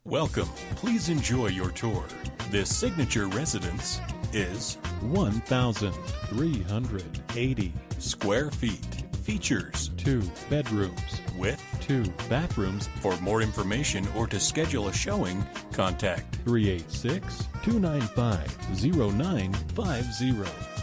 Welcome. Please enjoy your tour. This signature residence is 1,380 square feet. Features 2 bedrooms with 2 bathrooms. For more information or to schedule a showing, contact 386-295-0950.